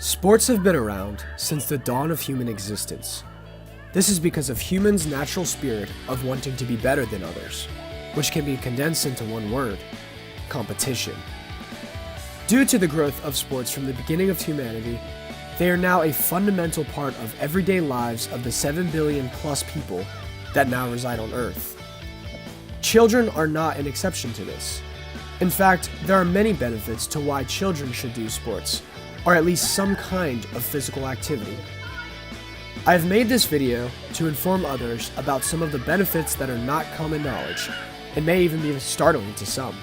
Sports have been around since the dawn of human existence. This is because of humans' natural spirit of wanting to be better than others, which can be condensed into one word: competition. Due to the growth of sports from the beginning of humanity, they are now a fundamental part of everyday lives of the 7 billion plus people that now reside on Earth. Children are not an exception to this. In fact, there are many benefits to why children should do sports, or at least some kind of physical activity. I have made this video to inform others about some of the benefits that are not common knowledge, and may even be startling to some.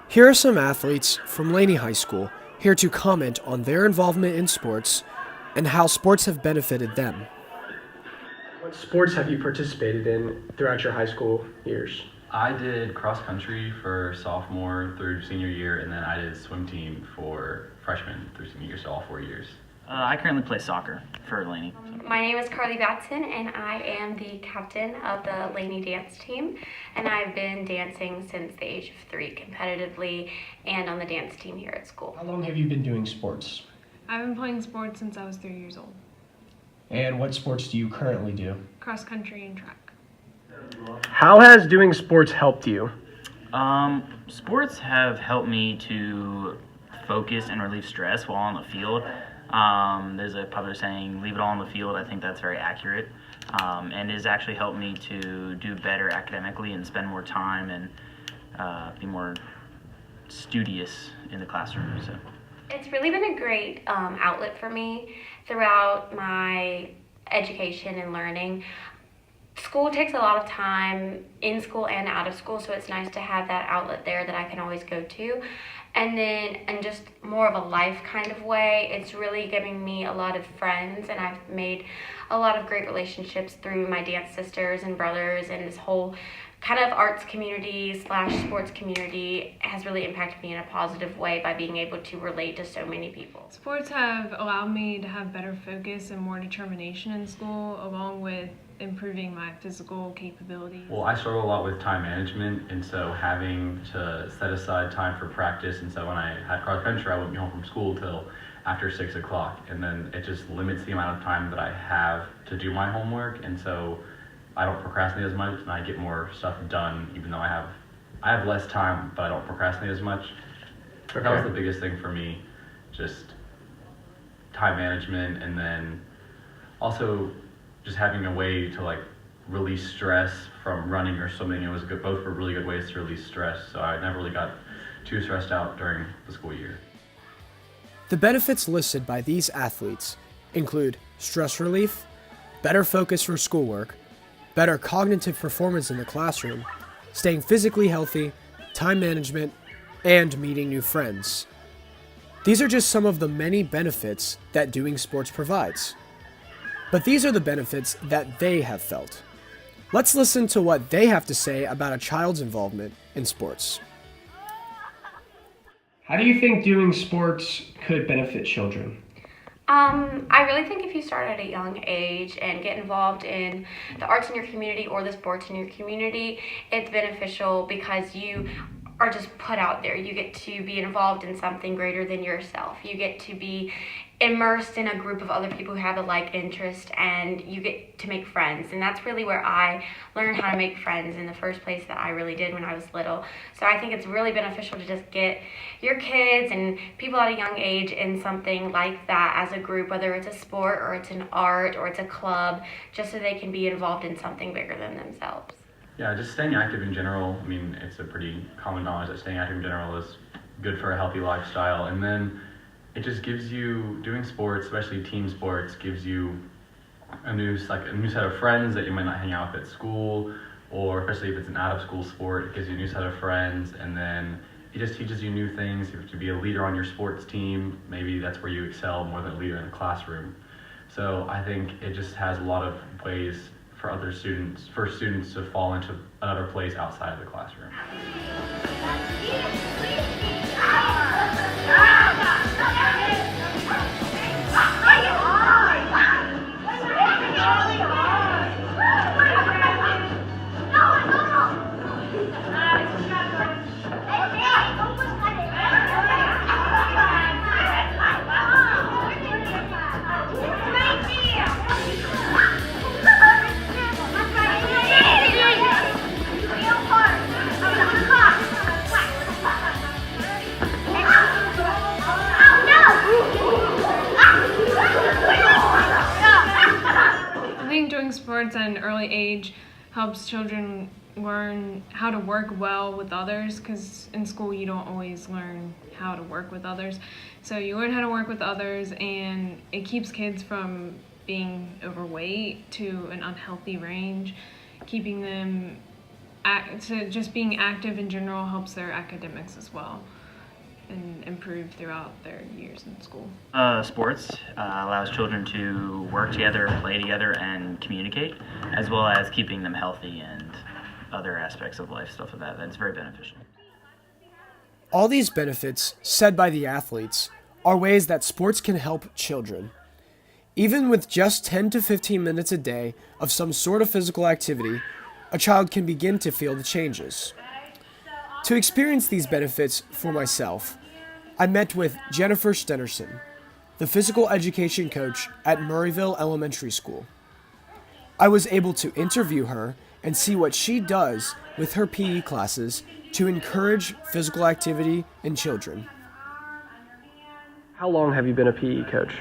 Here are some athletes from Laney High School here to comment on their involvement in sports and how sports have benefited them. What sports have you participated in throughout your high school years? I did cross country for sophomore through senior year, and then I did swim team for freshman through senior year, so all 4 years. I currently play soccer for Laney. My name is Carly Batson, and I am the captain of the Laney dance team, and I've been dancing since the age of 3 competitively and on the dance team here at school. How long have you been doing sports? I've been playing sports since I was 3 years old. And what sports do you currently do? Cross country and track. How has doing sports helped you? Sports have helped me to focus and relieve stress while on the field. There's a popular saying, leave it all on the field. I think that's very accurate. And it has actually helped me to do better academically and spend more time and be more studious in the classroom. So It's really been a great outlet for me throughout my education and learning. School takes a lot of time in school and out of school, so it's nice to have that outlet there that I can always go to. And then in just more of a life kind of way, it's really giving me a lot of friends, and I've made a lot of great relationships through my dance sisters and brothers, and this whole kind of arts community / sports community has really impacted me in a positive way by being able to relate to so many people. Sports have allowed me to have better focus and more determination in school, along with improving my physical capabilities. Well, I struggle a lot with time management, and so having to set aside time for practice, and so when I had cross country, I wouldn't be home from school till after 6 o'clock, and then it just limits the amount of time that I have to do my homework, and so I don't procrastinate as much, and I get more stuff done, even though I have less time, but I don't procrastinate as much. Okay. That was the biggest thing for me, just time management, and then also just having a way to release stress from running or swimming. It was good, both were really good ways to release stress, so I never really got too stressed out during the school year. The benefits listed by these athletes include stress relief, better focus for schoolwork, better cognitive performance in the classroom, staying physically healthy, time management, and meeting new friends. These are just some of the many benefits that doing sports provides. But these are the benefits that they have felt. Let's listen to what they have to say about a child's involvement in sports. How do you think doing sports could benefit children? I really think if you start at a young age and get involved in the arts in your community or the sports in your community, it's beneficial because you are just put out there. You get to be involved in something greater than yourself. You get to be immersed in a group of other people who have a like interest, and you get to make friends. And that's really where I learned how to make friends in the first place, that I really did when I was little. So I think it's really beneficial to just get your kids and people at a young age in something like that as a group, whether it's a sport or it's an art or it's a club, just so they can be involved in something bigger than themselves. Yeah, just staying active in general. I mean, it's a pretty common knowledge that staying active in general is good for a healthy lifestyle. And then it just gives you, doing sports, especially team sports, gives you a new set of friends that you might not hang out with at school, or especially if it's an out-of-school sport, it gives you a new set of friends, and then it just teaches you new things. You have to be a leader on your sports team. Maybe that's where you excel more than a leader in the classroom. So I think it just has a lot of ways for students to fall into another place outside of the classroom. sports at an early age helps children learn how to work well with others, because in school you don't always learn how to work with others. So you learn how to work with others, and it keeps kids from being overweight to an unhealthy range. Keeping them to just being active in general helps their academics as well and improve throughout their years in school. Sports allows children to work together, play together, and communicate, as well as keeping them healthy and other aspects of life, stuff like that. That's very beneficial. All these benefits, said by the athletes, are ways that sports can help children. Even with just 10 to 15 minutes a day of some sort of physical activity, a child can begin to feel the changes. To experience these benefits for myself, I met with Jennifer Stenerson, the physical education coach at Murrayville Elementary School. I was able to interview her and see what she does with her PE classes to encourage physical activity in children. How long have you been a PE coach?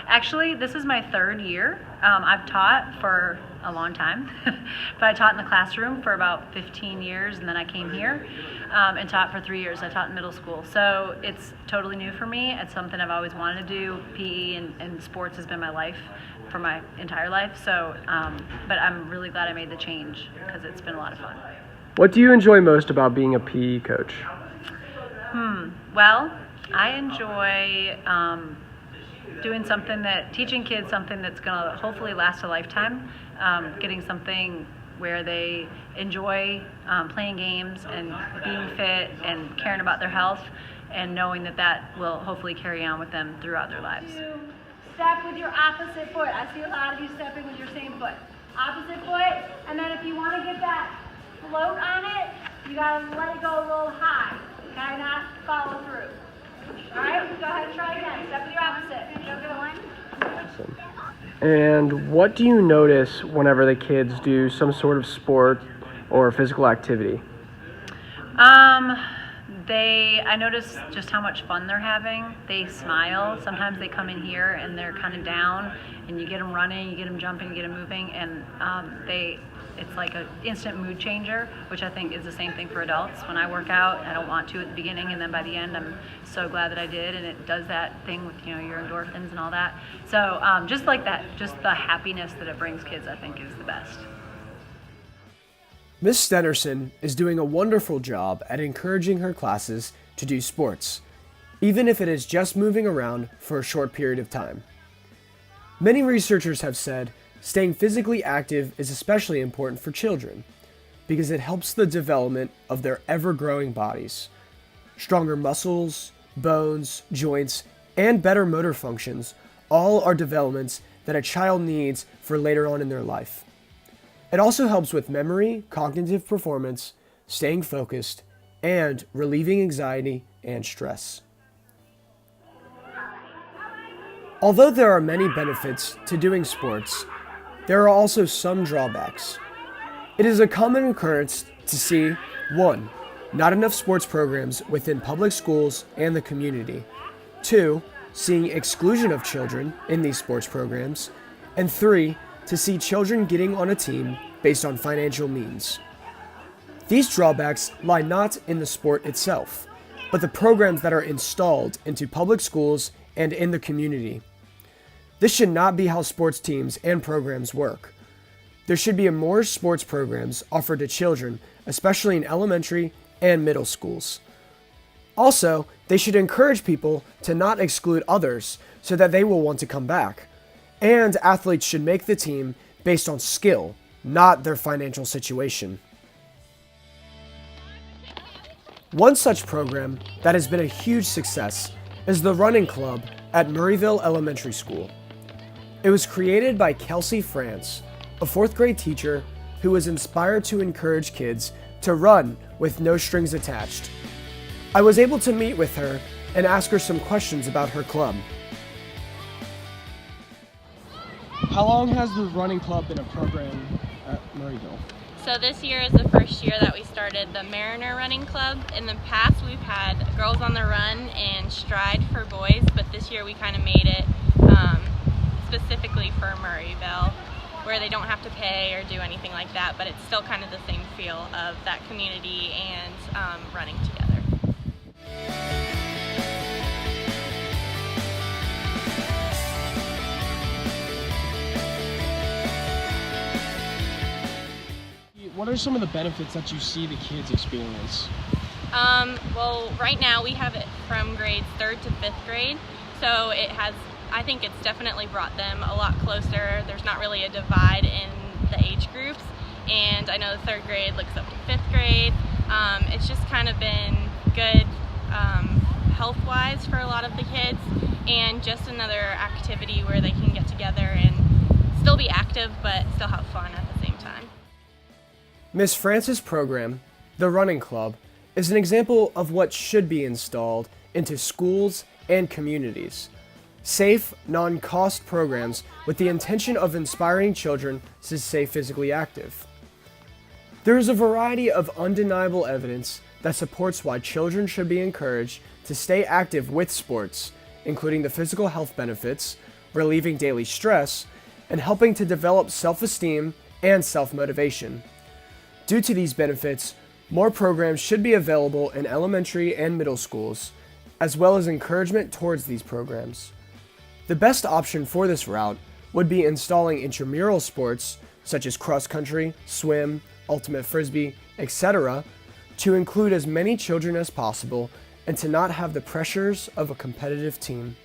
Actually, this is my third year. I've taught for a long time, but I taught in the classroom for about 15 years, and then I came here and taught for 3 years. I taught in middle school, so it's totally new for me. It's something I've always wanted to do. PE and sports has been my life for my entire life, so but I'm really glad I made the change because it's been a lot of fun. What do you enjoy most about being a PE coach? Well, I enjoy doing teaching kids something that's going to hopefully last a lifetime, getting something where they enjoy playing games and being fit and caring about their health, and knowing that will hopefully carry on with them throughout their lives. Step with your opposite foot. I see a lot of you stepping with your same foot. Opposite foot, and then if you want to get that float on it, you got to let it go a little high. Okay, not follow through. All right, go ahead and try again. Step with your opposite. Go good one. Awesome. And what do you notice whenever the kids do some sort of sport or physical activity? I notice just how much fun they're having. They smile. Sometimes they come in here and they're kind of down, and you get them running, you get them jumping, you get them moving, and it's like an instant mood changer, which I think is the same thing for adults. When I work out, I don't want to at the beginning, and then by the end, I'm so glad that I did, and it does that thing with your endorphins and all that. So just like that, just the happiness that it brings kids, I think, is the best. Miss Stenerson is doing a wonderful job at encouraging her classes to do sports, even if it is just moving around for a short period of time. Many researchers have said staying physically active is especially important for children because it helps the development of their ever-growing bodies. Stronger muscles, bones, joints, and better motor functions all are developments that a child needs for later on in their life. It also helps with memory, cognitive performance, staying focused, and relieving anxiety and stress. Although there are many benefits to doing sports, there are also some drawbacks. It is a common occurrence to see 1. Not enough sports programs within public schools and the community. 2. Seeing exclusion of children in these sports programs. And 3. To see children getting on a team based on financial means. These drawbacks lie not in the sport itself, but the programs that are installed into public schools and in the community. This should not be how sports teams and programs work. There should be more sports programs offered to children, especially in elementary and middle schools. Also, they should encourage people to not exclude others so that they will want to come back. And athletes should make the team based on skill, not their financial situation. One such program that has been a huge success is the Running Club at Murrayville Elementary School. It was created by Kelsey France, a 4th grade teacher who was inspired to encourage kids to run with no strings attached. I was able to meet with her and ask her some questions about her club. How long has the Running Club been a program at Murrayville? So this year is the first year that we started the Mariner Running Club. In the past we've had Girls on the Run and Stride for boys, but this year we kind of made it specifically for Murrayville. where they don't have to pay or do anything like that, but it's still kind of the same feel of that community and running together. What are some of the benefits that you see the kids experience? Well, right now we have it from grades 3rd to 5th grade, so I think it's definitely brought them a lot closer. There's not really a divide in the age groups, and I know the 3rd grade looks up to 5th grade. It's just kind of been good health-wise for a lot of the kids, and just another activity where they can get together and still be active but still have fun at the same time. Miss Francis' program, the Running Club, is an example of what should be installed into schools and communities. Safe, non-cost programs with the intention of inspiring children to stay physically active. There is a variety of undeniable evidence that supports why children should be encouraged to stay active with sports, including the physical health benefits, relieving daily stress, and helping to develop self-esteem and self-motivation. Due to these benefits, more programs should be available in elementary and middle schools, as well as encouragement towards these programs. The best option for this route would be installing intramural sports such as cross country, swim, ultimate frisbee, etc., to include as many children as possible and to not have the pressures of a competitive team.